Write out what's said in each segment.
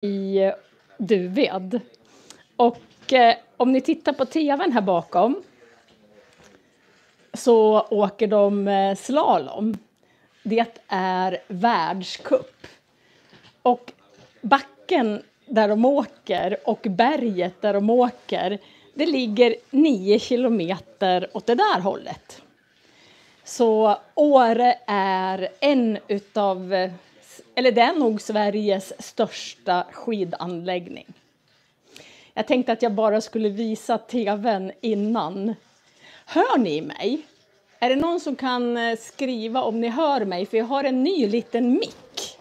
i Duved. Och om ni tittar på tvn här bakom så åker de slalom. Det är världscup. Och backen där de åker och berget där de åker, det ligger 9 kilometer åt det där hållet. Så Åre är det är nog Sveriges största skidanläggning. Jag tänkte att jag bara skulle visa tvn innan. Hör ni mig? Är det någon som kan skriva om ni hör mig? För jag har en ny liten mick.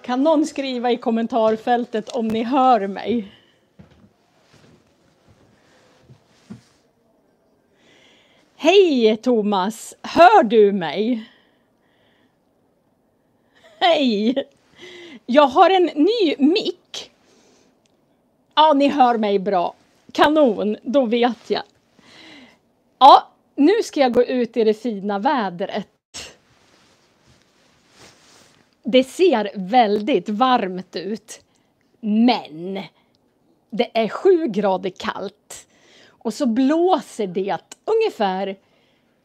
Kan någon skriva i kommentarfältet om ni hör mig? Hej Thomas, hör du mig? Hej! Jag har en ny mick. Ja, ni hör mig bra. Kanon, då vet jag. Ja, nu ska jag gå ut i det fina vädret. Det ser väldigt varmt ut. Men det är 7 grader kallt. Och så blåser det ungefär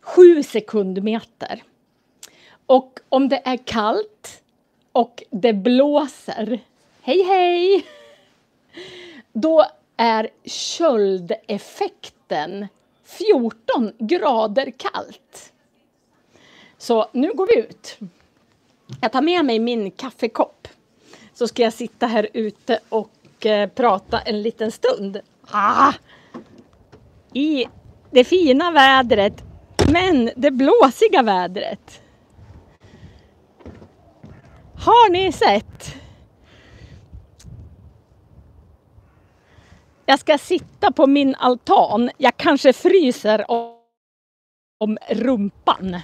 7 sekundmeter. Och om det är kallt och det blåser, hej, då är köldeffekten 14 grader kallt. Så nu går vi ut. Jag tar med mig min kaffekopp. Så ska jag sitta här ute och prata en liten stund. I det fina vädret, men det blåsiga vädret. Har ni sett? Jag ska sitta på min altan. Jag kanske fryser om rumpan.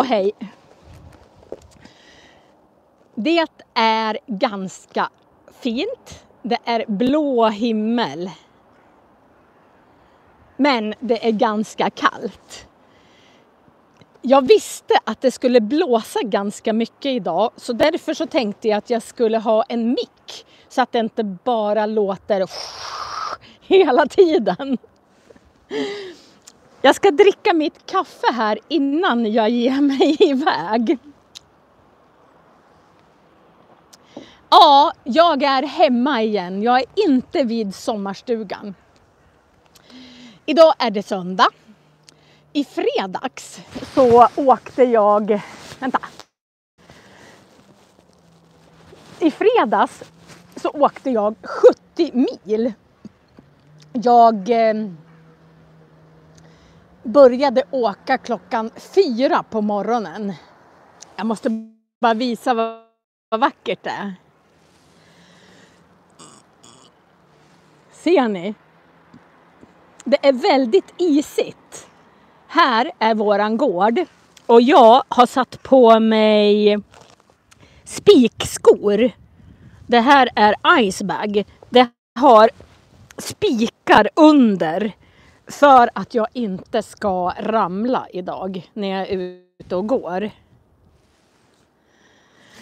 Hej. Det är ganska fint. Det är blå himmel. Men det är ganska kallt. Jag visste att det skulle blåsa ganska mycket idag. Så därför så tänkte jag att jag skulle ha en mick. Så att det inte bara låter hela tiden. Jag ska dricka mitt kaffe här innan jag ger mig iväg. Ja, jag är hemma igen. Jag är inte vid sommarstugan. Idag är det söndag. I fredags så åkte jag... I fredags så åkte jag 70 mil. Jag började åka klockan 4 på morgonen. Jag måste bara visa vad vackert det är. Ser ni? Det är väldigt isigt. Här är våran gård. Och jag har satt på mig spikskor. Det här är icebag. Det har spikar under. För att jag inte ska ramla idag när jag är ute och går.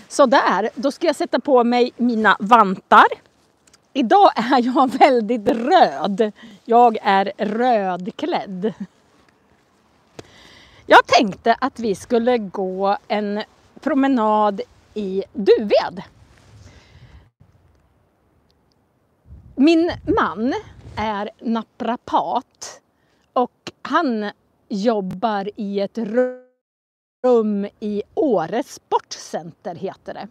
Så där, då ska jag sätta på mig mina vantar. Idag är jag väldigt röd. Jag är rödklädd. Jag tänkte att vi skulle gå en promenad i Duved. Min man är naprapat och han jobbar i ett rum i Åre Sportcenter heter det.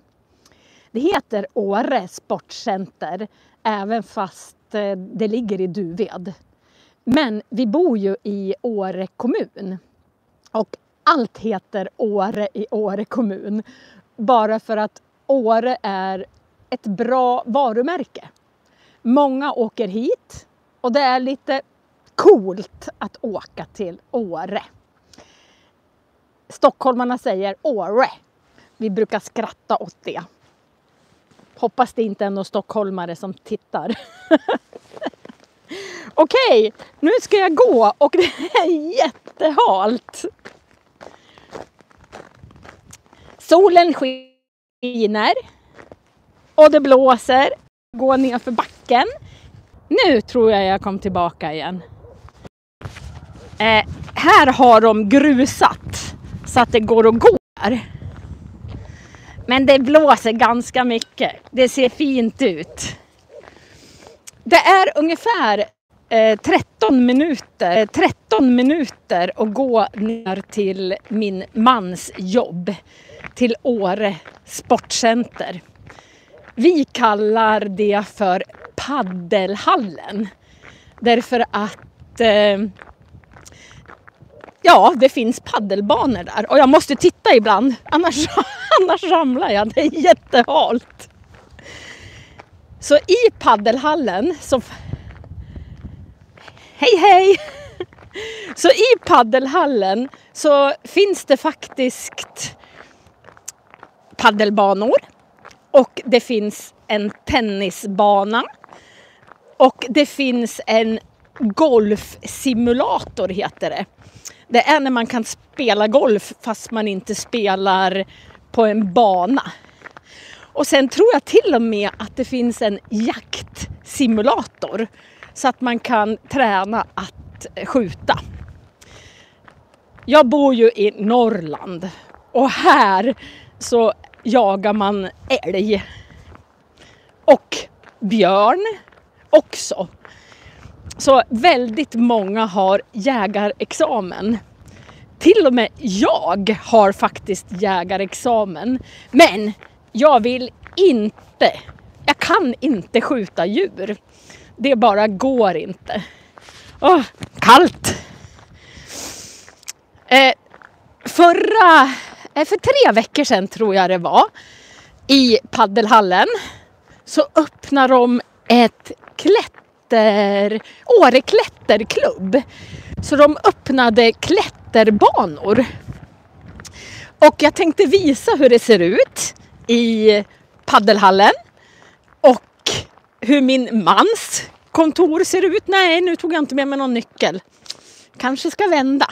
Det heter Åre Sportcenter även fast det ligger i Duved. Men vi bor ju i Åre kommun. Och allt heter Åre i Åre kommun. Bara för att Åre är ett bra varumärke. Många åker hit. Och det är lite coolt att åka till Åre. Stockholmarna säger Åre. Vi brukar skratta åt det. Hoppas det inte är någon stockholmare som tittar. Okej, nu ska jag gå och det är jättehalt. Solen skiner och det blåser. Går ner för backen. Nu tror jag kom tillbaka igen. Här har de grusat så att det går att gå här. Men det blåser ganska mycket. Det ser fint ut. Det är ungefär 13 minuter att gå ner till min mans jobb. Till Åre Sportcenter. Vi kallar det för paddelhallen. Därför att det finns paddelbanor där. Och jag måste titta ibland. Annars ramlar jag. Det är jättehalt. Så i paddelhallen så... Hej! Så i paddelhallen så finns det faktiskt paddelbanor. Och det finns en tennisbana. Och det finns en golfsimulator heter det. Det är när man kan spela golf fast man inte spelar på en bana. Och sen tror jag till och med att det finns en jaktsimulator. Så att man kan träna att skjuta. Jag bor ju i Norrland. Och här så jagar man älg. Och björn också. Så väldigt många har jägarexamen. Till och med jag har faktiskt jägarexamen. Men jag kan inte skjuta djur. Det bara går inte. Kallt! För 3 veckor sedan tror jag det var. I paddelhallen. Så öppnar de ett Åre klätterklubb. Så de öppnade klätterbanor. Och jag tänkte visa hur det ser ut i paddelhallen. Och hur min mans kontor ser ut. Nej, nu tog jag inte med mig någon nyckel. Kanske ska vända.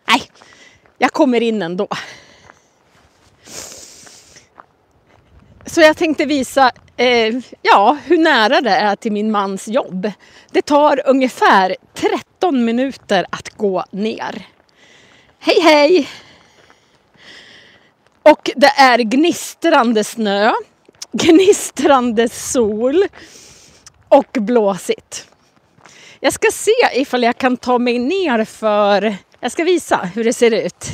Nej, jag kommer in ändå. Så jag tänkte visa hur nära det är till min mans jobb. Det tar ungefär 13 minuter att gå ner. Hej! Och det är gnistrande snö, gnistrande sol och blåsigt. Jag ska se ifall jag kan ta mig ner för... Jag ska visa hur det ser ut.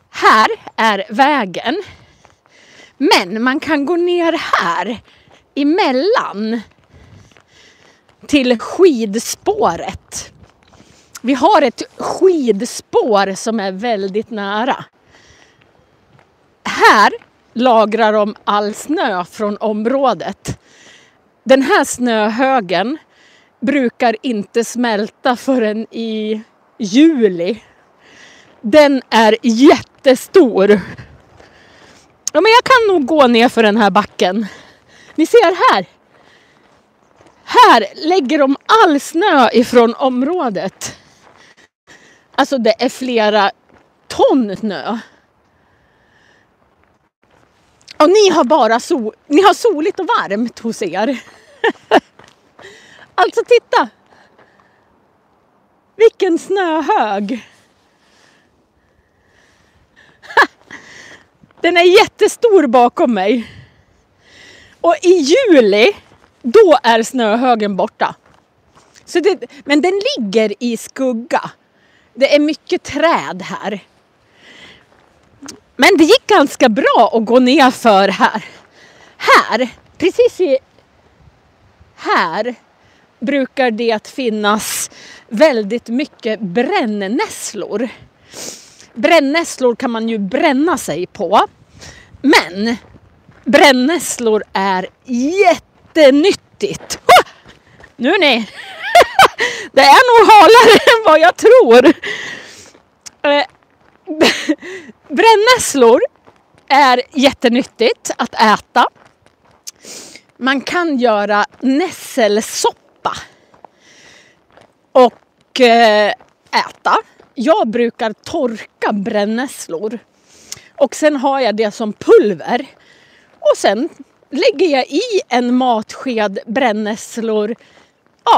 Här är vägen. Men man kan gå ner här emellan till skidspåret. Vi har ett skidspår som är väldigt nära. Här lagrar de all snö från området. Den här snöhögen brukar inte smälta förrän i juli. Den är jättestor. Ja, men jag kan nog gå ner för den här backen. Ni ser här. Här lägger de all snö ifrån området. Alltså det är flera ton snö. Och ni har soligt och varmt hos er. Alltså titta. Vilken snöhög. Den är jättestor bakom mig. Och i juli, då är snöhögen borta. Men den ligger i skugga. Det är mycket träd här. Men det gick ganska bra att gå ner för här. Här brukar det finnas väldigt mycket brännässlor. Brännässlor kan man ju bränna sig på. Men brännässlor är jättenyttigt. Nu ni. Det är nog halare än vad jag tror. Brännässlor är jättenyttigt att äta. Man kan göra nässelsoppa och äta. jag brukar torka brännässlor. Och sen har jag det som pulver. Och sen lägger jag i en matsked brännässlor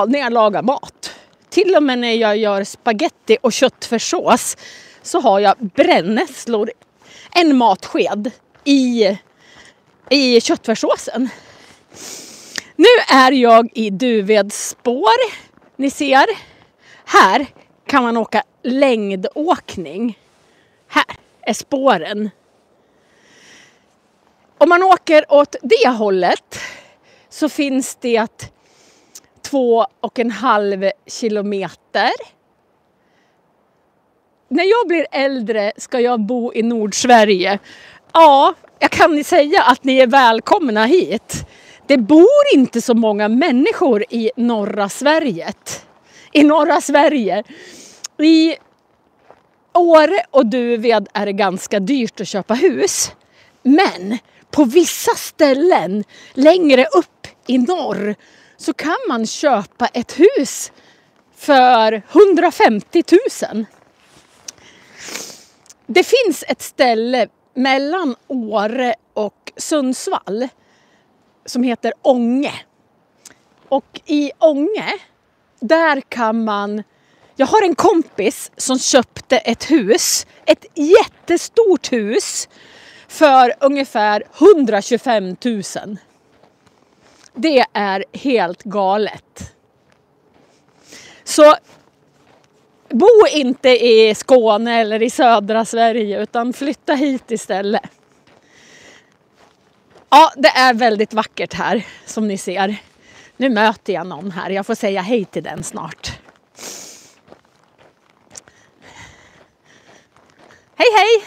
när jag lagar mat. Till och med när jag gör spaghetti och köttfärssås så har jag brännässlor, en matsked i köttfärssåsen. Nu är jag i Duvedsspår. Ni ser, här kan man åka längdåkning. Här är spåren. Om man åker åt det hållet så finns det 2,5 kilometer. När jag blir äldre ska jag bo i Nordsverige. Ja, jag kan säga att ni är välkomna hit. Det bor inte så många människor i norra Sverige. I Åre och Duved är det ganska dyrt att köpa hus. Men på vissa ställen längre upp i norr så kan man köpa ett hus för 150 000. Det finns ett ställe mellan Åre och Sundsvall som heter Ånge. Och i Ånge, där kan man... Jag har en kompis som köpte ett hus, ett jättestort hus, för ungefär 125 000. Det är helt galet. Så bo inte i Skåne eller i södra Sverige utan flytta hit istället. Ja, det är väldigt vackert här som ni ser. Nu möter jag någon här. Jag får säga hej till den snart. Hej hej!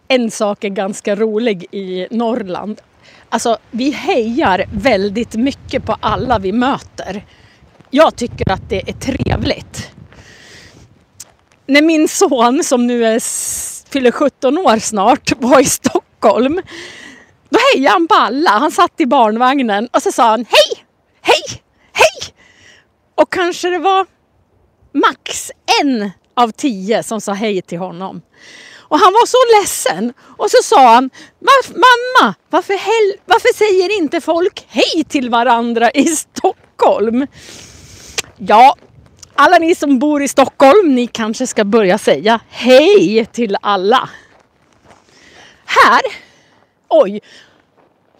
En sak är ganska rolig i Norrland. Alltså, vi hejar väldigt mycket på alla vi möter. Jag tycker att det är trevligt. När min son, som nu fyller 17 år snart, var i Stockholm, då hejade han på alla. Han satt i barnvagnen och så sa han hej, hej, hej. Och kanske det var max 1 av 10 som sa hej till honom. Och han var så ledsen. Och så sa han, mamma, varför säger inte folk hej till varandra i Stockholm? Ja, alla ni som bor i Stockholm, ni kanske ska börja säga hej till alla. Här, oj,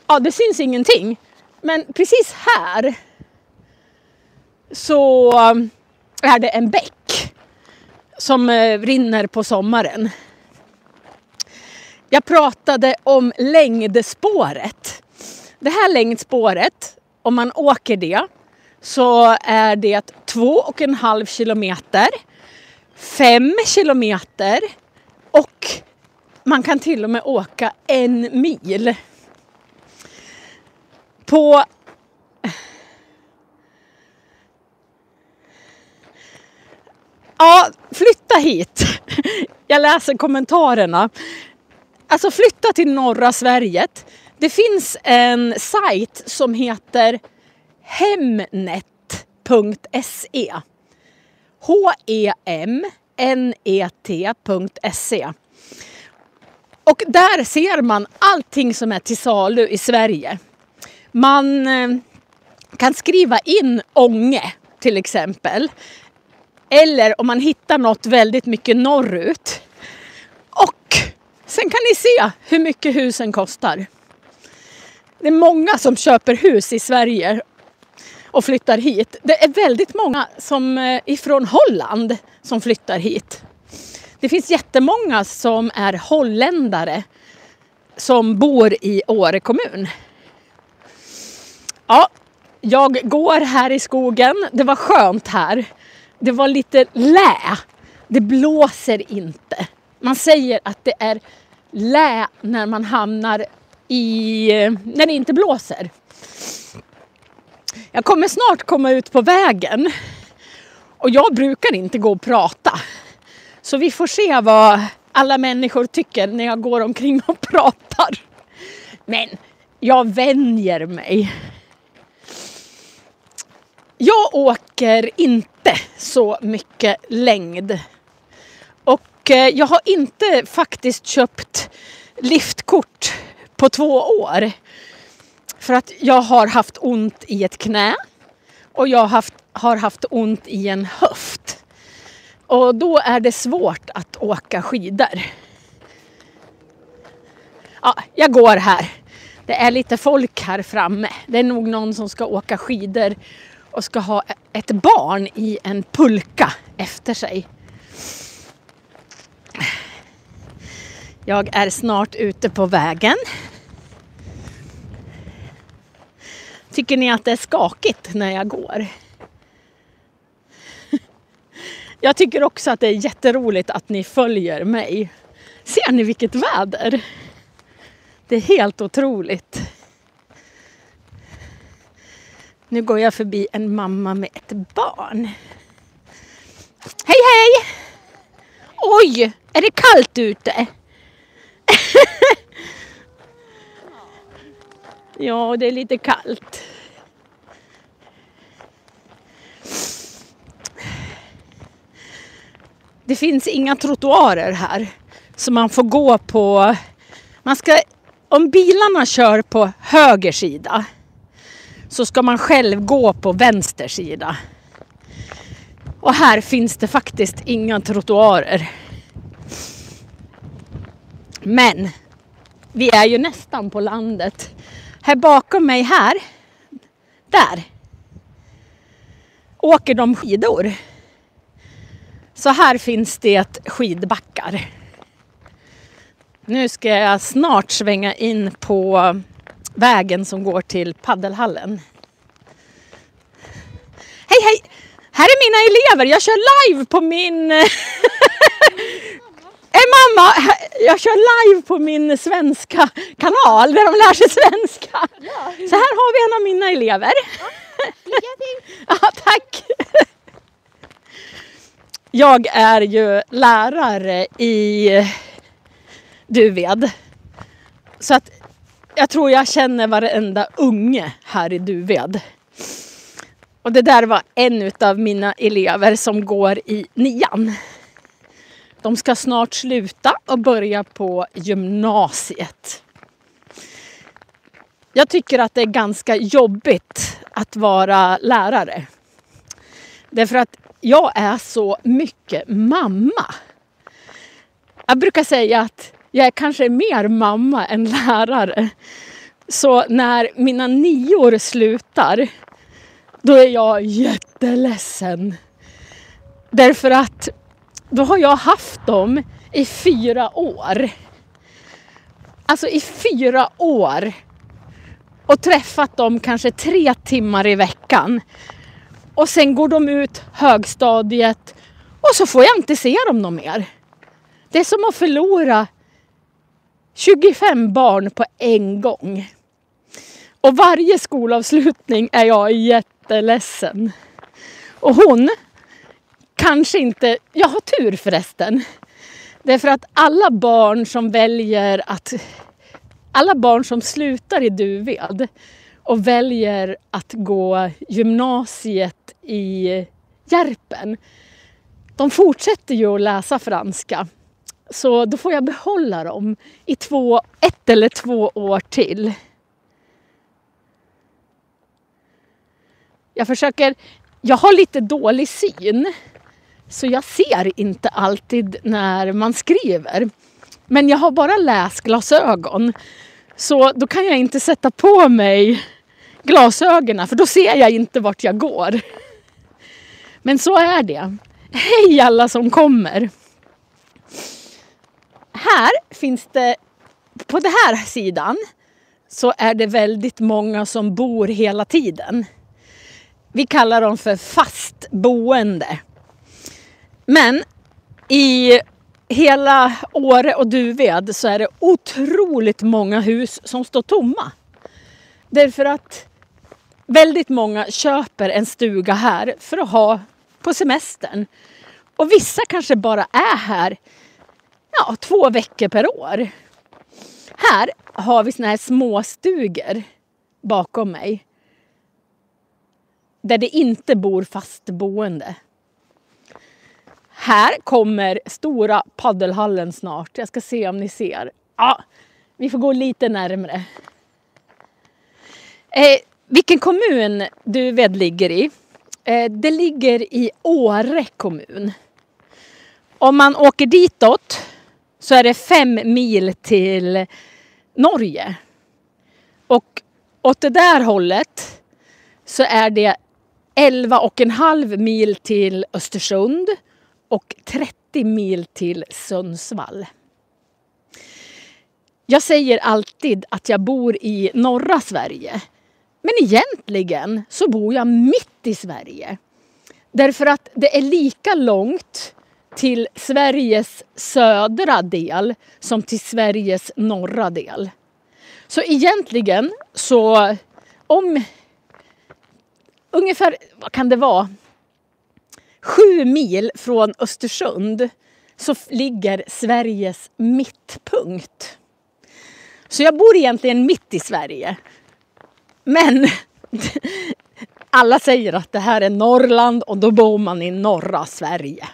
ja det syns ingenting. Men precis här så är det en bäck som rinner på sommaren. Jag pratade om längdspåret. Det här längdspåret, om man åker det, så är det 2,5 kilometer, 5 kilometer och man kan till och med åka 1 mil. Ja, flytta hit. Jag läser kommentarerna. Alltså flytta till norra Sverige. Det finns en sajt som heter hemnet.se. hemnet.se. Och där ser man allting som är till salu i Sverige. Man kan skriva in Ånge till exempel. Eller om man hittar något väldigt mycket norrut. Och sen kan ni se hur mycket husen kostar. Det är många som köper hus i Sverige och flyttar hit. Det är väldigt många som ifrån Holland som flyttar hit. Det finns jättemånga som är holländare som bor i Åre kommun. Ja, jag går här i skogen. Det var skönt här. Det var lite lä. Det blåser inte. Man säger att det är lä när man hamnar när det inte blåser. Jag kommer snart komma ut på vägen. Och jag brukar inte gå och prata. Så vi får se vad alla människor tycker när jag går omkring och pratar. Men jag vänjer mig. Jag åker inte så mycket längd. Och jag har inte faktiskt köpt liftkort på 2 år. För att jag har haft ont i ett knä. Och jag har haft ont i en höft. Och då är det svårt att åka skidor. Ja, jag går här. Det är lite folk här framme. Det är nog någon som ska åka skidor och ska ha ett barn i en pulka efter sig. Jag är snart ute på vägen. Tycker ni att det är skakigt när jag går? Jag tycker också att det är jätteroligt att ni följer mig. Ser ni vilket väder? Det är helt otroligt. Nu går jag förbi en mamma med ett barn. Hej hej! Oj, är det kallt ute? Ja, det är lite kallt. Det finns inga trottoarer här. Så man får gå på... Om bilarna kör på höger sida så ska man själv gå på vänster sida. Och här finns det faktiskt inga trottoarer. Men vi är ju nästan på landet. Här bakom mig här, där, åker de skidor. Så här finns det skidbackar. Nu ska jag snart svänga in på vägen som går till paddelhallen. Hej hej! Här är mina elever. Jag kör live på min... mamma! Jag kör live på min svenska kanal där de lär sig svenska. Så här har vi en av mina elever. Lycka till! Ja, tack! Jag är ju lärare i Duved. Så att jag tror jag känner varenda unge här i Duved. Och det där var en av mina elever som går i 9:an. De ska snart sluta och börja på gymnasiet. Jag tycker att det är ganska jobbigt att vara lärare. Därför att jag är så mycket mamma. Jag brukar säga att jag är kanske mer mamma än lärare. Så när mina 9-år slutar, då är jag jätteledsen. Därför att då har jag haft dem i 4 år. Alltså i 4 år. Och träffat dem kanske 3 timmar i veckan. Och sen går de ut högstadiet och så får jag inte se dem någon mer. Det är som att förlora 25 barn på en gång. Och varje skolavslutning är jag jätteledsen. Och hon kanske inte... Jag har tur förresten. Därför att alla barn som slutar i Duved och väljer att gå gymnasiet i Järpen, de fortsätter ju att läsa franska. Så då får jag behålla dem i 1 eller 2 år till. Jag har lite dålig syn. Så jag ser inte alltid när man skriver. Men jag har bara läsglasögon. Så då kan jag inte sätta på mig glasögonen. För då ser jag inte vart jag går. Men så är det. Hej alla som kommer. Här finns det, på den här sidan så är det väldigt många som bor hela tiden. Vi kallar dem för fast boende. Men i hela Åre och Duved så är det otroligt många hus som står tomma. Därför att väldigt många köper en stuga här för att ha på semestern. Och vissa kanske bara är här 2 veckor per år. Här har vi såna här småstugor bakom mig. där det inte bor fastboende. Här kommer stora paddelhallen snart. Jag ska se om ni ser. Ja, vi får gå lite närmare. Vilken kommun Duved ligger i? Det ligger i Åre kommun. Om man åker ditåt så är det 5 mil till Norge. Och åt det där hållet så är det 11,5 mil till Östersund och 30 mil till Sundsvall. Jag säger alltid att jag bor i norra Sverige. Men egentligen så bor jag mitt i Sverige. Därför att det är lika långt till Sveriges södra del som till Sveriges norra del. Så egentligen så om ungefär, vad kan det vara, 7 mil från Östersund så ligger Sveriges mittpunkt. Så jag bor egentligen mitt i Sverige. Men alla säger att det här är Norrland och då bor man i norra Sverige.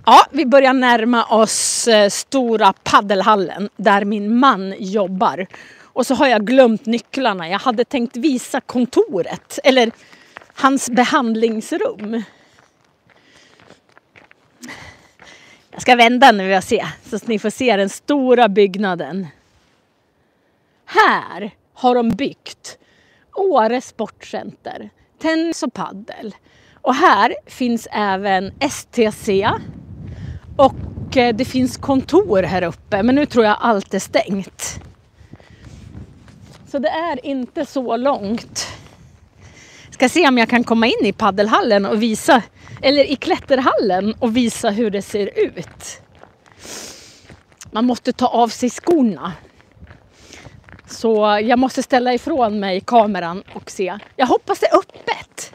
Ja, vi börjar närma oss stora paddelhallen där min man jobbar. Och så har jag glömt nycklarna. Jag hade tänkt visa kontoret eller hans behandlingsrum. Jag ska vända nu och se så att ni får se den stora byggnaden. Här har de byggt Åre sportcenter, tennis och paddel. Och här finns även STC och det finns kontor här uppe. Men nu tror jag allt är stängt. Så det är inte så långt. Ska se om jag kan komma in i paddelhallen och visa, eller i klätterhallen och visa hur det ser ut. Man måste ta av sig skorna. Så jag måste ställa ifrån mig kameran och se. Jag hoppas det är öppet.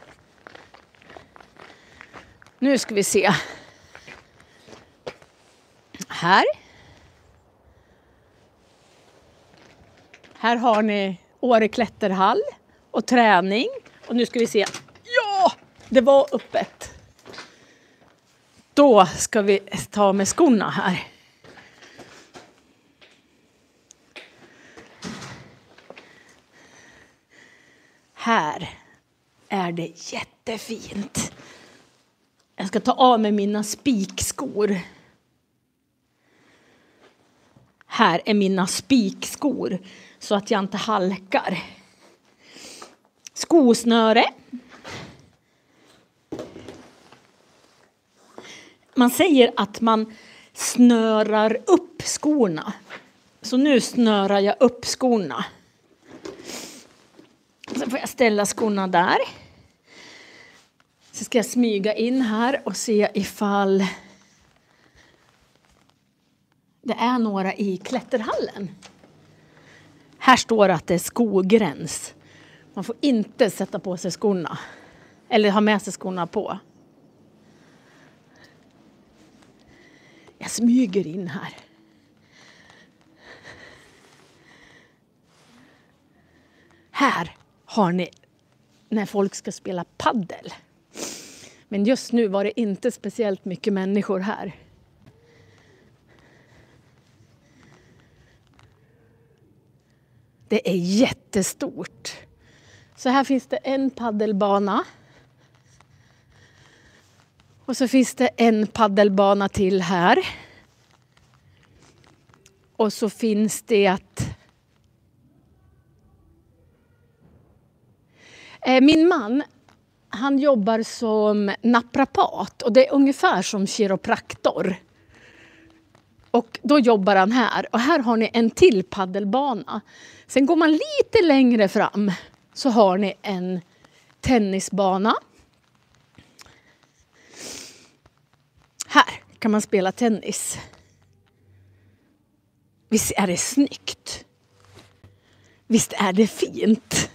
Nu ska vi se. Här. Här har ni Åre klätterhall och träning. Och nu ska vi se. Ja, det var öppet. Då ska vi ta med skorna här. Här är det jättefint. Jag ska ta av mig mina spikskor. Här är mina spikskor så att jag inte halkar. Skosnöre. Man säger att man snörar upp skorna. Så nu snörar jag upp skorna. Sen får jag ställa skorna där. Så ska jag smyga in här och se ifall det är några i klätterhallen. Här står att det är skogräns. Man får inte sätta på sig skorna. Eller ha med sig skorna på. Jag smyger in här. Här har ni när folk ska spela paddel. Men just nu var det inte speciellt mycket människor här. Det är jättestort. Så här finns det en paddelbana. Och så finns det en paddelbana till här. Och så finns det att min man, han jobbar som naprapat och det är ungefär som kiropraktor. Och då jobbar han här. Och här har ni en till paddelbana. Sen går man lite längre fram så har ni en tennisbana. Här kan man spela tennis. Visst är det snyggt? Visst är det fint?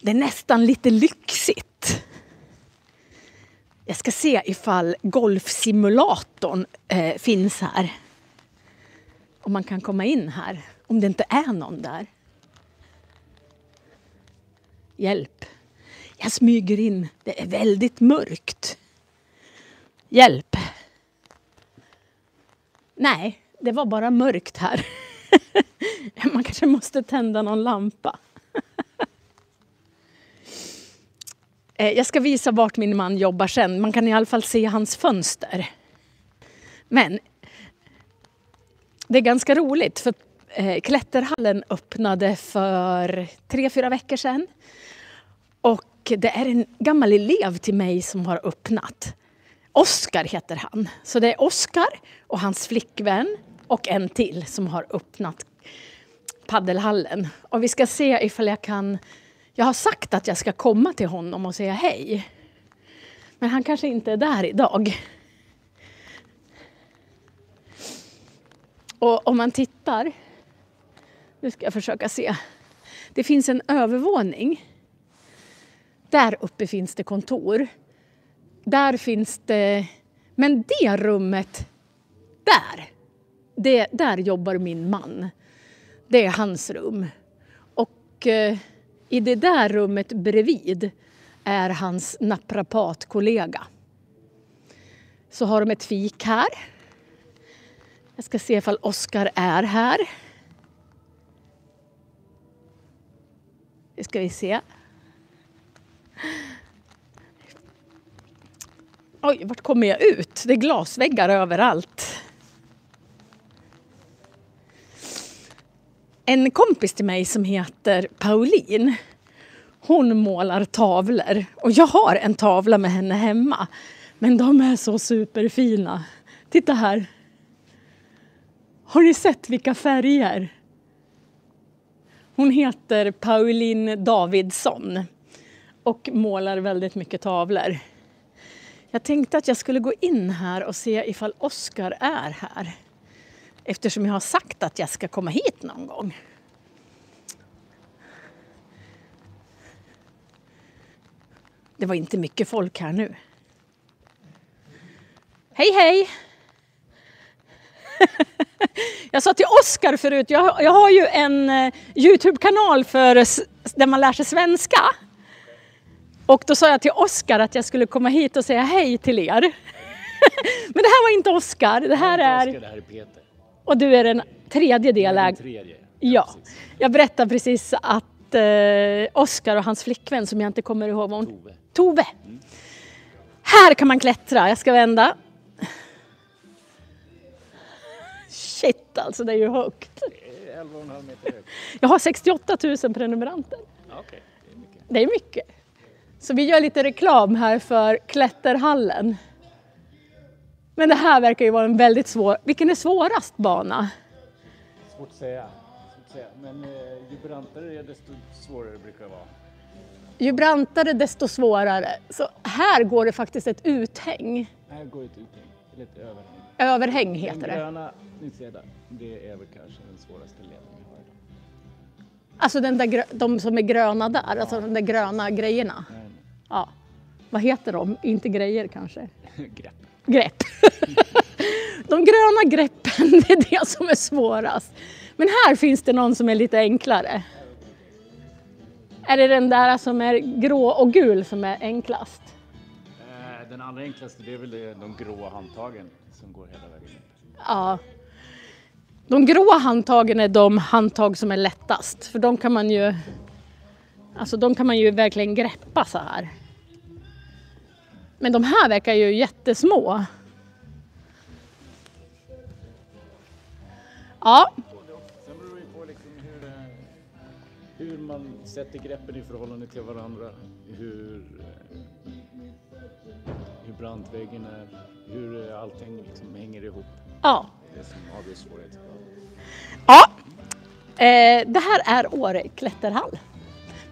Det är nästan lite lyxigt. Jag ska se ifall golfsimulatorn finns här. Om man kan komma in här. Om det inte är någon där. Hjälp. Jag smyger in. Det är väldigt mörkt. Hjälp. Nej, det var bara mörkt här. Man kanske måste tända någon lampa. Jag ska visa vart min man jobbar sen. Man kan i alla fall se hans fönster. Men det är ganska roligt för klätterhallen öppnade för 3-4 veckor sedan. Och det är en gammal elev till mig som har öppnat. Oskar heter han. Så det är Oskar och hans flickvän och en till som har öppnat paddelhallen. Och vi ska se ifall jag kan... Jag har sagt att jag ska komma till honom och säga hej. Men han kanske inte är där idag. Och om man tittar... Nu ska jag försöka se. Det finns en övervåning. Där uppe finns det kontor. Där finns det... Men det rummet, där jobbar min man. Det är hans rum. Och i det där rummet bredvid är hans naprapatkollega. Så har de ett fik här. Jag ska se ifall Oskar är här. Det ska vi se. Oj, vart kommer jag ut? Det är glasväggar överallt. En kompis till mig som heter Pauline. Hon målar tavlor. Och jag har en tavla med henne hemma. Men de är så superfina. Titta här. Har ni sett vilka färger? Hon heter Pauline Davidsson. Och målar väldigt mycket tavlor. Jag tänkte att jag skulle gå in här och se ifall Oskar är här. Eftersom jag har sagt att jag ska komma hit någon gång. Det var inte mycket folk här nu. Hej hej! Jag sa till Oskar förut, jag har ju en YouTube-kanal där man lär sig svenska. Och då sa jag till Oskar att jag skulle komma hit och säga hej till er. Men det här var inte Oskar. Det här är Peter. Och du är den tredje delägaren. Tredje. Ja. Jag berättade precis att Oskar och hans flickvän som jag inte kommer ihåg vad hon... Tove. Här kan man klättra. Jag ska vända. Shit alltså, det är ju högt. Det är 11,5 meter högt. Jag har 68 000 prenumeranter. Okej, det är mycket. Det är mycket. Så vi gör lite reklam här för klätterhallen. Men det här verkar ju vara en väldigt svår... Vilken är svårast bana? Svårt att säga. Men ju brantare det är desto svårare brukar det vara. Ju brantare desto svårare. Så här går det faktiskt ett uthäng. Här går ett uthäng. Eller ett överhäng. Överhäng heter Den det. gröna, ni ser där, det är väl kanske den svåraste leden vi har idag. Alltså de som är gröna där, ja. Alltså de där gröna grejerna. Nej. Ja. Vad heter de? Inte grejer kanske? Grepp. De gröna greppen, det är det som är svårast. Men här finns det någon som är lite enklare. Är det den där som är grå och gul som är enklast? Den allra enklaste det är väl de gråa handtagen som går hela vägen upp. Ja. De gråa handtagen är de handtag som är lättast. För de kan man ju verkligen greppa så här. Men de här verkar ju jättesmå. Ja. Sen beror det på liksom hur man sätter greppen i förhållande till varandra. Hur brant väggen är. Hur allting liksom hänger ihop. Ja. Det som avgör svårigheten. Ja. Det här är Åre klätterhall.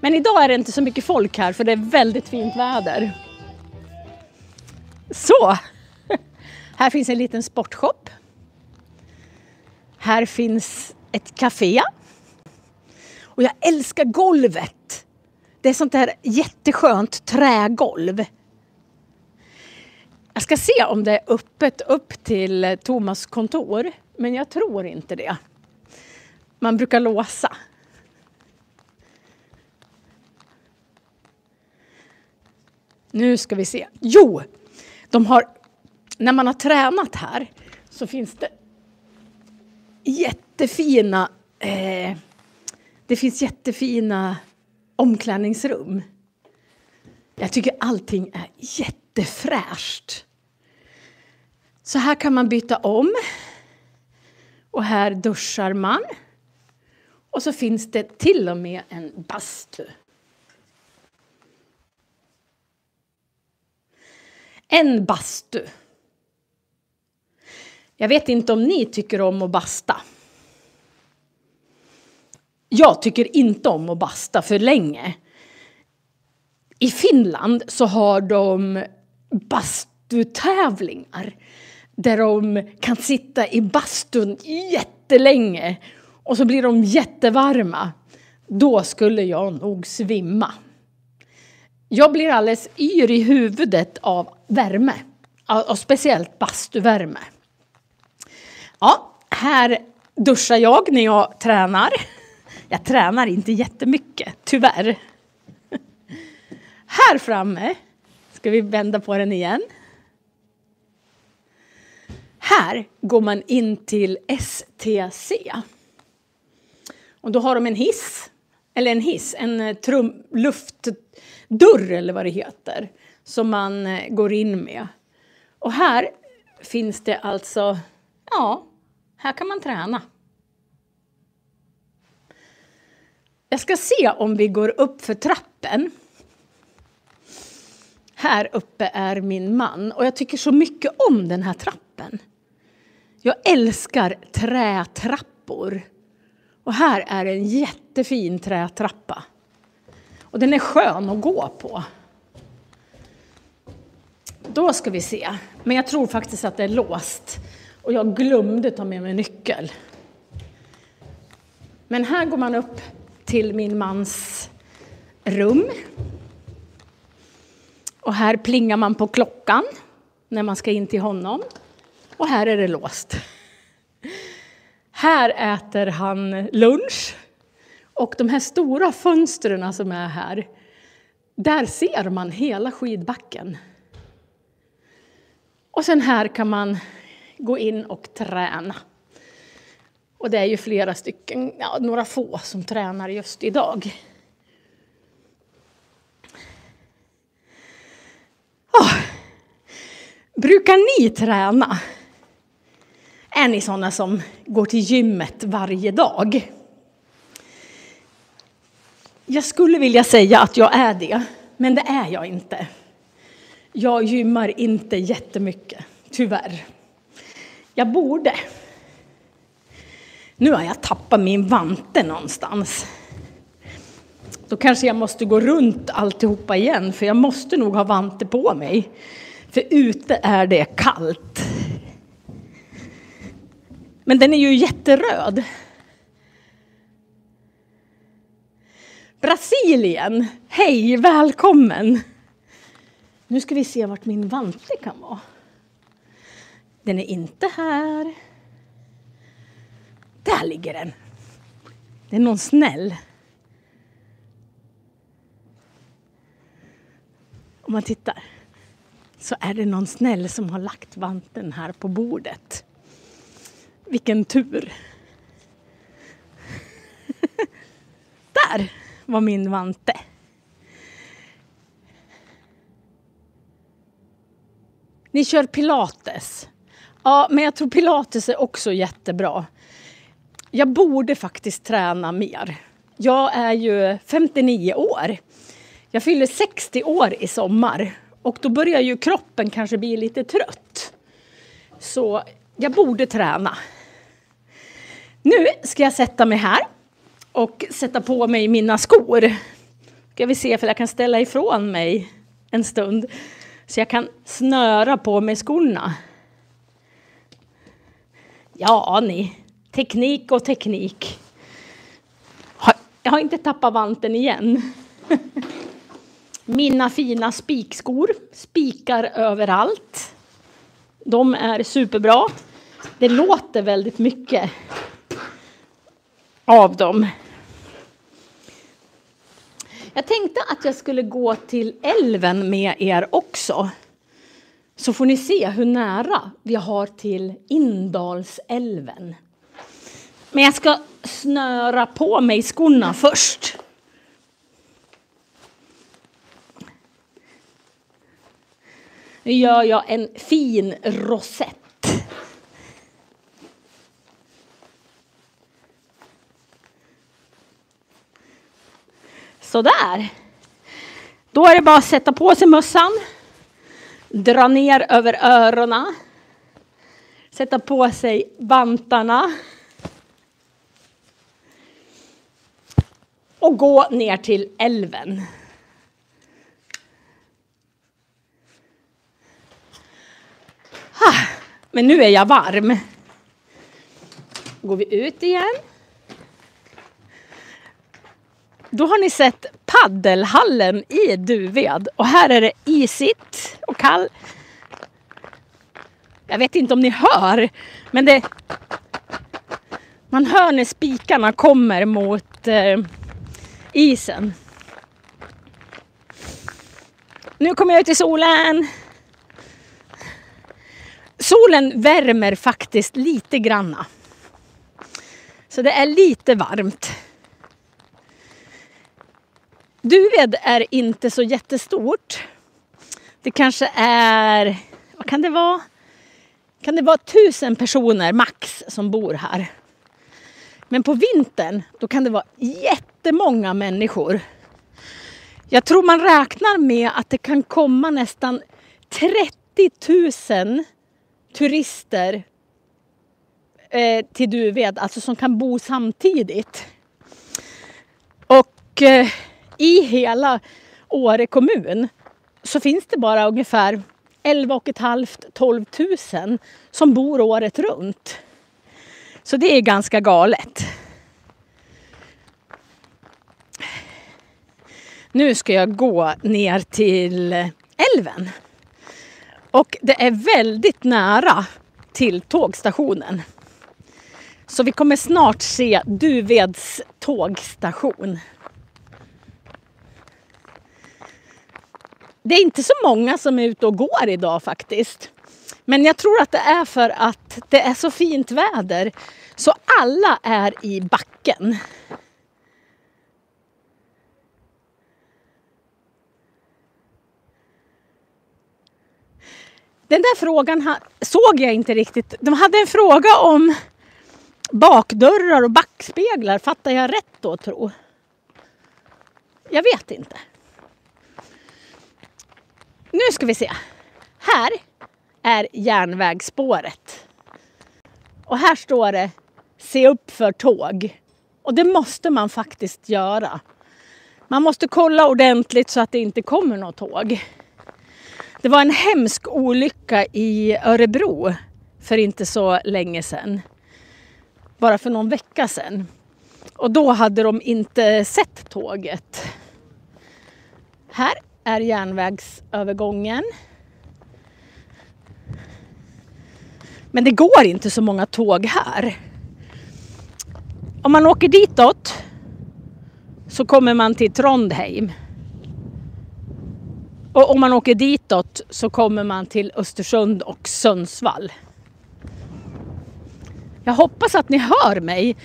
Men idag är det inte så mycket folk här för det är väldigt fint väder. Så. Här finns en liten sportshop. Här finns ett café. Och jag älskar golvet. Det är sånt här jätteskönt trägolv. Jag ska se om det är öppet upp till Thomas kontor. Men jag tror inte det. Man brukar låsa. Nu ska vi se. Jo, när man har tränat här så finns det jättefina omklädningsrum. Jag tycker allting är jättefräscht. Så här kan man byta om. Och här duschar man. Och så finns det till och med en bastu. En bastu. Jag vet inte om ni tycker om att basta. Jag tycker inte om att basta för länge. I Finland så har de bastutävlingar. Där de kan sitta i bastun jättelänge. Och så blir de jättevarma. Då skulle jag nog svimma. Jag blir alldeles yr i huvudet av värme. Och speciellt bastuvärme. Ja, här duschar jag när jag tränar. Jag tränar inte jättemycket, tyvärr. Här framme ska vi vända på den igen. Här går man in till STC. Och då har de en hiss. Eller en luftdörr eller vad det heter. Som man går in med. Och här finns det alltså, ja, här kan man träna. Jag ska se om vi går upp för trappen. Här uppe är min man. Och jag tycker så mycket om den här trappen. Jag älskar trätrappor. Och här är en jättefin trätrappa. Och den är skön att gå på. Då ska vi se. Men jag tror faktiskt att det är låst. Och jag glömde ta med mig nyckel. Men här går man upp till min mans rum. Och här plingar man på klockan när man ska in till honom. Och här är det låst. Här äter han lunch. Och de här stora fönstren som är här. Där ser man hela skidbacken. Och sen här kan man gå in och träna. Och det är ju flera stycken, ja, några få som tränar just idag. Brukar ni träna? Är ni sådana som går till gymmet varje dag? Jag skulle vilja säga att jag är det, men det är jag inte. Jag gymmar inte jättemycket, tyvärr. Jag borde. Nu har jag tappat min vante någonstans. Då kanske jag måste gå runt alltihopa igen, för jag måste nog ha vante på mig. För ute är det kallt. Men den är ju jätteröd. Brasilien, hej, välkommen. Nu ska vi se vart min vante kan vara. Den är inte här. Där ligger den. Det är någon snäll. Om man tittar så är det någon snäll som har lagt vanten här på bordet. Vilken tur. Där var min vante. Ni kör pilates. Ja, men jag tror pilates är också jättebra. Jag borde faktiskt träna mer. Jag är ju 59 år. Jag fyller 60 år i sommar. Och då börjar ju kroppen kanske bli lite trött. Så jag borde träna. Nu ska jag sätta mig här. Och sätta på mig mina skor. Ska vi se för jag kan ställa ifrån mig en stund. Så jag kan snöra på mig skorna. Ja, ni. Teknik och teknik. Jag har inte tappat vanten igen. Mina fina spikskor. Spikar överallt. De är superbra. Det låter väldigt mycket av dem. Jag tänkte att jag skulle gå till älven med er också. Så får ni se hur nära vi har till Indalsälven. Men jag ska snöra på mig skorna först. Nu gör jag en fin rosett. Så där. Då är det bara att sätta på sig mössan. Dra ner över öronen. Sätta på sig vantarna. Och gå ner till älven. Men nu är jag varm. Går vi ut igen. Då har ni sett paddelhallen i Duved. Och här är det isigt och kall. Jag vet inte om ni hör. Men man hör när spikarna kommer mot isen. Nu kommer jag ut i solen. Solen värmer faktiskt lite granna. Så det är lite varmt. Duved är inte så jättestort. Det kanske är, vad kan det vara? Kan det vara 1000 personer max som bor här. Men på vintern då kan det vara jättemånga människor. Jag tror man räknar med att det kan komma nästan 30 000 turister till Duved, alltså som kan bo samtidigt. Och i hela Åre kommun så finns det bara ungefär 11 500-12 000 som bor året runt. Så det är ganska galet. Nu ska jag gå ner till älven. Och det är väldigt nära till tågstationen. Så vi kommer snart se Duveds tågstation. Det är inte så många som är ute och går idag faktiskt. Men jag tror att det är för att det är så fint väder. Så alla är i backen. Den där frågan såg jag inte riktigt. De hade en fråga om bakdörrar och backspeglar. Fattar jag rätt då, tro? Jag vet inte. Nu ska vi se. Här är järnvägsspåret. Och här står det se upp för tåg. Och det måste man faktiskt göra. Man måste kolla ordentligt så att det inte kommer något tåg. Det var en hemsk olycka i Örebro för inte så länge sedan. Bara för någon vecka sedan. Och då hade de inte sett tåget. Här är järnvägsövergången. Men det går inte så många tåg här. Om man åker ditåt så kommer man till Trondheim. Och om man åker ditåt så kommer man till Östersund och Sundsvall. Jag hoppas att ni hör mig.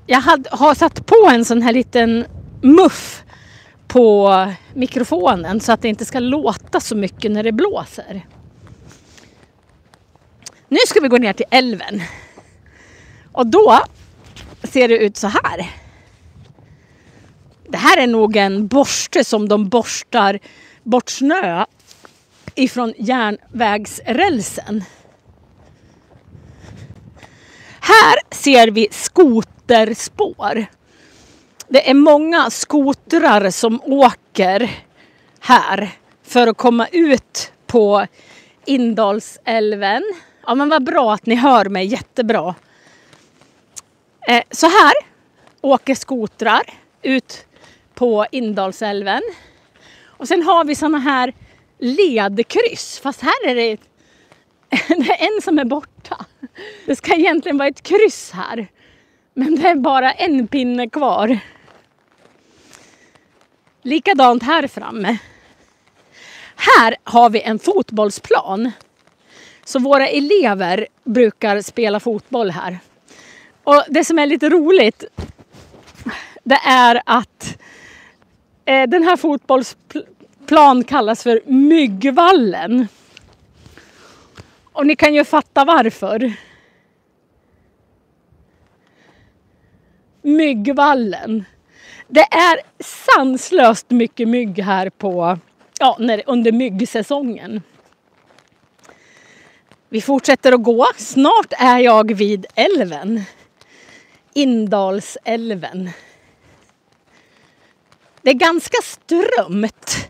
Jag har satt på en sån här liten muff på mikrofonen så att det inte ska låta så mycket när det blåser. Nu ska vi gå ner till älven. Och då ser det ut så här. Det här är nog en borste som de borstar bort snö ifrån järnvägsrälsen. Här ser vi skoterspår. Det är många skotrar som åker här för att komma ut på Indalsälven. Ja, men vad bra att ni hör mig, jättebra. Så här åker skotrar ut på Indalsälven. Och sen har vi såna här ledkryss. Fast här är det en som är borta. Det ska egentligen vara ett kryss här. Men det är bara en pinne kvar. Likadant här framme. Här har vi en fotbollsplan. Så våra elever brukar spela fotboll här. Och det som är lite roligt, det är att den här fotbollsplan kallas för Myggvallen. Och ni kan ju fatta varför. Myggvallen. Det är sanslöst mycket mygg här på, under myggsäsongen. Vi fortsätter att gå. Snart är jag vid älven. Indalsälven. Det är ganska strömt.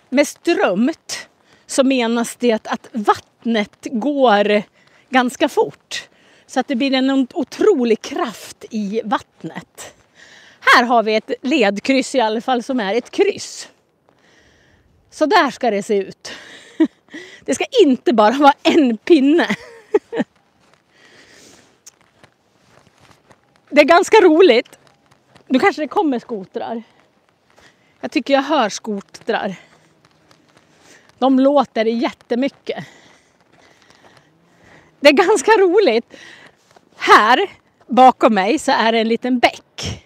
Med strömt så menas det att vattnet går ganska fort. Så att det blir en otrolig kraft i vattnet. Här har vi ett ledkryss i alla fall som är ett kryss. Så där ska det se ut. Det ska inte bara vara en pinne. Det är ganska roligt. Nu kanske det kommer skotrar. Jag tycker jag hör skotrar. De låter jättemycket. Det är ganska roligt. Här bakom mig så är det en liten bäck.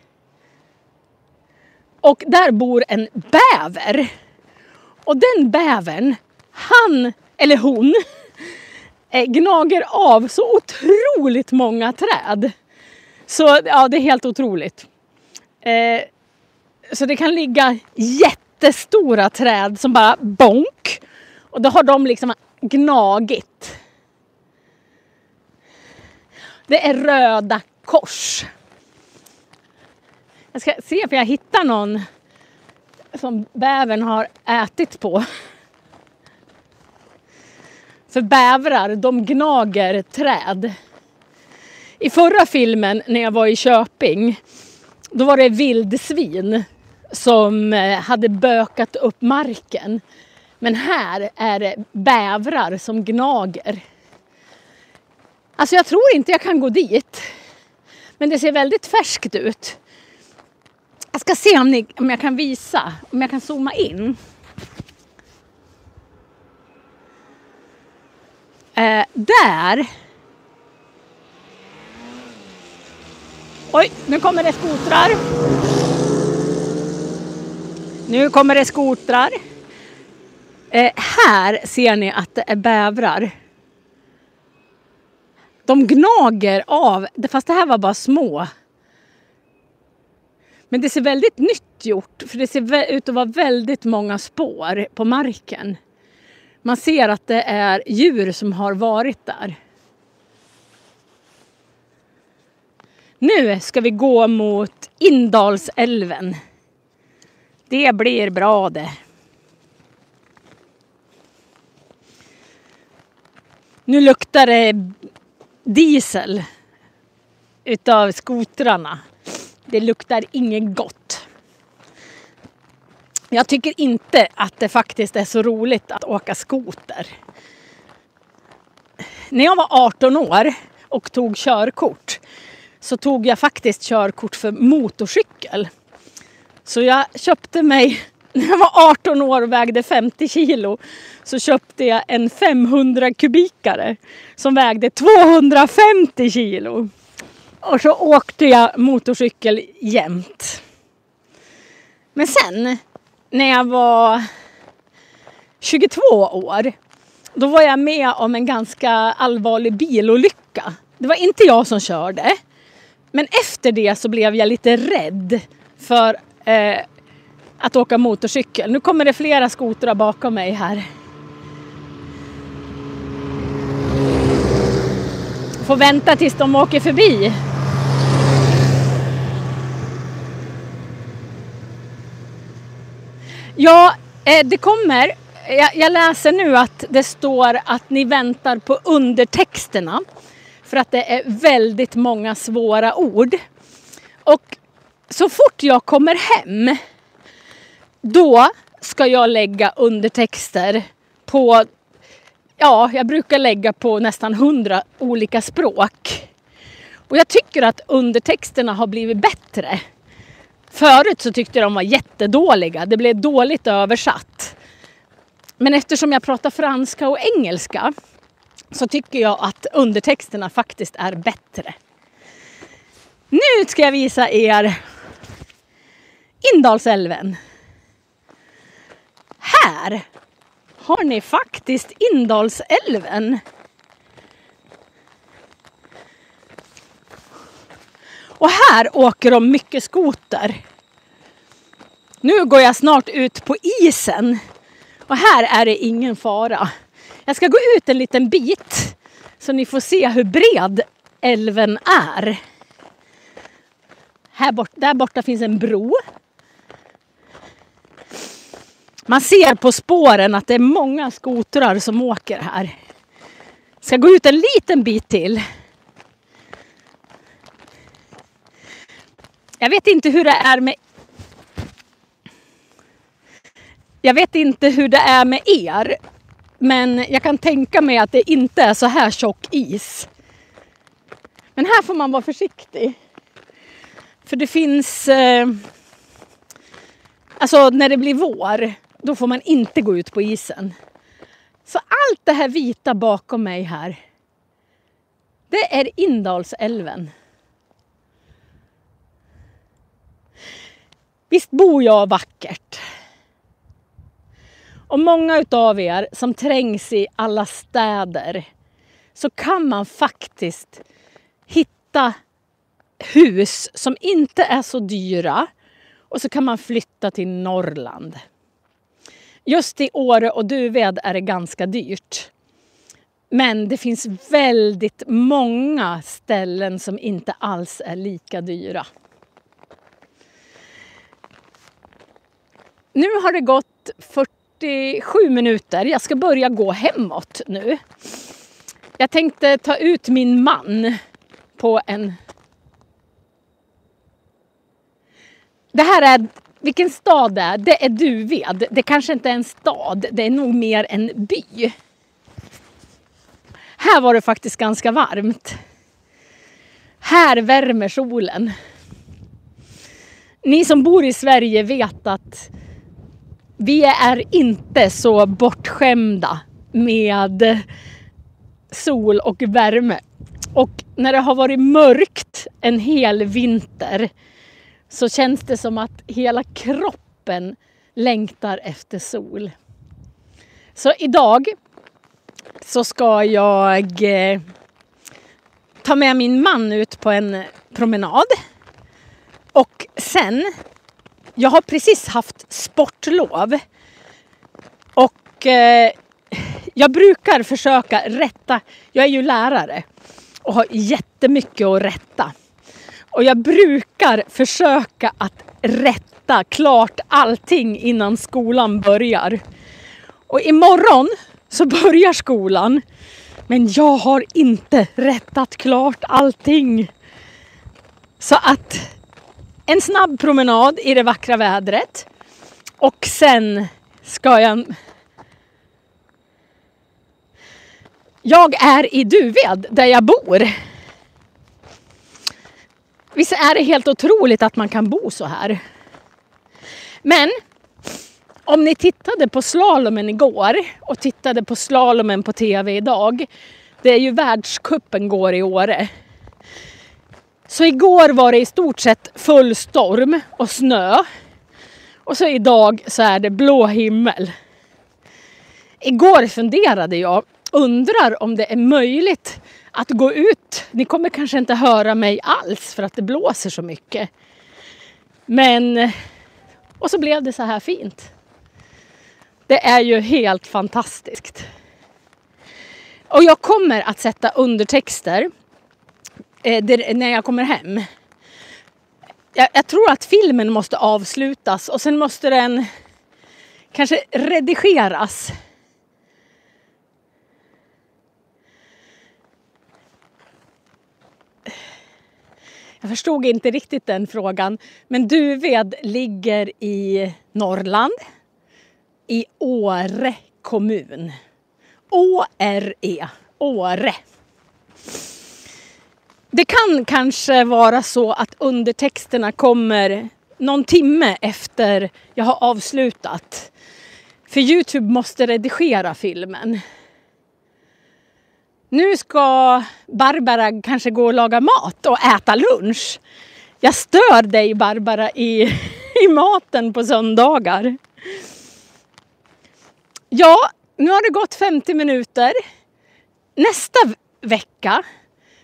Och där bor en bäver. Och den bävern, han eller hon gnager av så otroligt många träd. Så ja, det är helt otroligt. Så det kan ligga jättestora träd som bara bonk. Och då har de liksom gnagit. Det är röda kors. Jag ska se om jag hittar någon som bävern har ätit på. För bävrar, de gnager träd. I förra filmen när jag var i Köping, då var det vildsvin som hade bökat upp marken. Men här är det bävrar som gnager. Alltså jag tror inte jag kan gå dit. Men det ser väldigt färskt ut. Jag ska se om jag kan visa, om jag kan zooma in. Där. Oj, nu kommer det skotrar. Nu kommer det skotrar. Här ser ni att det är bävrar. De gnager av, fast det här var bara små. Men det ser väldigt nytt gjort, för det ser ut att vara väldigt många spår på marken. Man ser att det är djur som har varit där. Nu ska vi gå mot Indalsälven. Det blir bra det. Nu luktar det diesel utav skotrarna. Det luktar inget gott. Jag tycker inte att det faktiskt är så roligt att åka skoter. När jag var 18 år och tog körkort så tog jag faktiskt körkort för motorcykel. Så jag köpte mig, när jag var 18 år och vägde 50 kilo, så köpte jag en 500 kubikare som vägde 250 kilo. Och så åkte jag motorcykel jämt. Men sen, när jag var 22 år, då var jag med om en ganska allvarlig bilolycka. Det var inte jag som körde. Men efter det så blev jag lite rädd för att åka motorcykel. Nu kommer det flera skotrar bakom mig här. Får vänta tills de åker förbi. Ja, det kommer. Jag läser nu att det står att ni väntar på undertexterna. För att det är väldigt många svåra ord. Och så fort jag kommer hem, då ska jag lägga undertexter på, jag brukar lägga på nästan 100 olika språk. Och jag tycker att undertexterna har blivit bättre. Förut så tyckte jag de var jättedåliga. Det blev dåligt översatt. Men eftersom jag pratar franska och engelska så tycker jag att undertexterna faktiskt är bättre. Nu ska jag visa er Indalsälven. Här har ni faktiskt Indalsälven. Och här åker de mycket skoter. Nu går jag snart ut på isen. Och här är det ingen fara. Jag ska gå ut en liten bit så ni får se hur bred älven är. Där borta finns en bro. Man ser på spåren att det är många skotrar som åker här. Jag ska gå ut en liten bit till. Jag vet inte hur det är med er. Men jag kan tänka mig att det inte är så här tjock is. Men här får man vara försiktig. För det finns... alltså när det blir vår, då får man inte gå ut på isen. Så allt det här vita bakom mig här, det är Indalsälven. Visst bor jag vackert. Och många utav er som trängs i alla städer, så kan man faktiskt hitta hus som inte är så dyra. Och så kan man flytta till Norrland. Just i Åre och Duved är det ganska dyrt. Men det finns väldigt många ställen som inte alls är lika dyra. Nu har det gått 47 minuter. Jag ska börja gå hemåt nu. Jag tänkte ta ut min man på en... Det här är... Vilken stad det är? Det är Duved. Det kanske inte är en stad. Det är nog mer en by. Här var det faktiskt ganska varmt. Här värmer solen. Ni som bor i Sverige vet att vi är inte så bortskämda med sol och värme. Och när det har varit mörkt en hel vinter så känns det som att hela kroppen längtar efter sol. Så idag så ska jag ta med min man ut på en promenad. Och sen, jag har precis haft sportlov. Och jag brukar försöka rätta, jag är ju lärare och har jättemycket att rätta. Och jag brukar försöka att rätta klart allting innan skolan börjar. Och imorgon så börjar skolan. Men jag har inte rättat klart allting. Så att en snabb promenad i det vackra vädret. Och sen ska jag är i Duved där jag bor. Visst är det helt otroligt att man kan bo så här. Men om ni tittade på slalomen igår och tittade på slalomen på tv idag. Det är ju världscupen går i Åre. Så igår var det i stort sett full storm och snö. Och så idag så är det blå himmel. Igår funderade jag, undrar om det är möjligt att gå ut. Ni kommer kanske inte höra mig alls för att det blåser så mycket. Men, och så blev det så här fint. Det är ju helt fantastiskt. Och jag kommer att sätta undertexter när jag kommer hem. Jag tror att filmen måste avslutas och sen måste den kanske redigeras. Jag förstod inte riktigt den frågan. Men Duved ligger i Norrland. I Åre kommun. Åre. Åre. Det kan kanske vara så att undertexterna kommer någon timme efter jag har avslutat. För YouTube måste redigera filmen. Nu ska Barbara kanske gå och laga mat och äta lunch. Jag stör dig, Barbara, i maten på söndagar. Ja, nu har det gått 50 minuter. Nästa vecka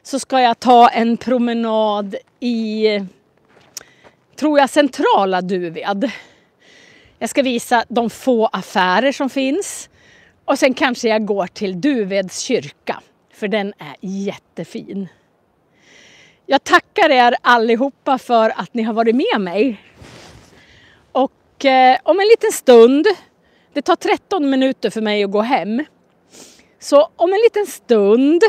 så ska jag ta en promenad i, tror jag, centrala Duved. Jag ska visa de få affärer som finns. Och sen kanske jag går till Duveds kyrka. För den är jättefin. Jag tackar er allihopa för att ni har varit med mig. Och om en liten stund, det tar 13 minuter för mig att gå hem. Så om en liten stund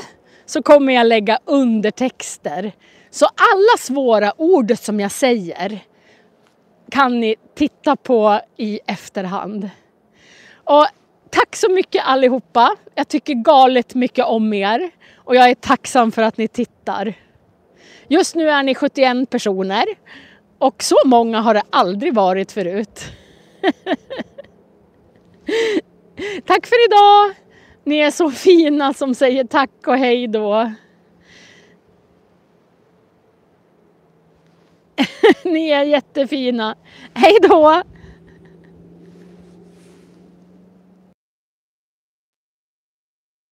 så kommer jag lägga undertexter. Så alla svåra ord som jag säger kan ni titta på i efterhand. Och tack så mycket allihopa. Jag tycker galet mycket om er. Och jag är tacksam för att ni tittar. Just nu är ni 71 personer. Och så många har det aldrig varit förut. Tack för idag. Ni är så fina som säger tack och hej då. Ni är jättefina. Hej då!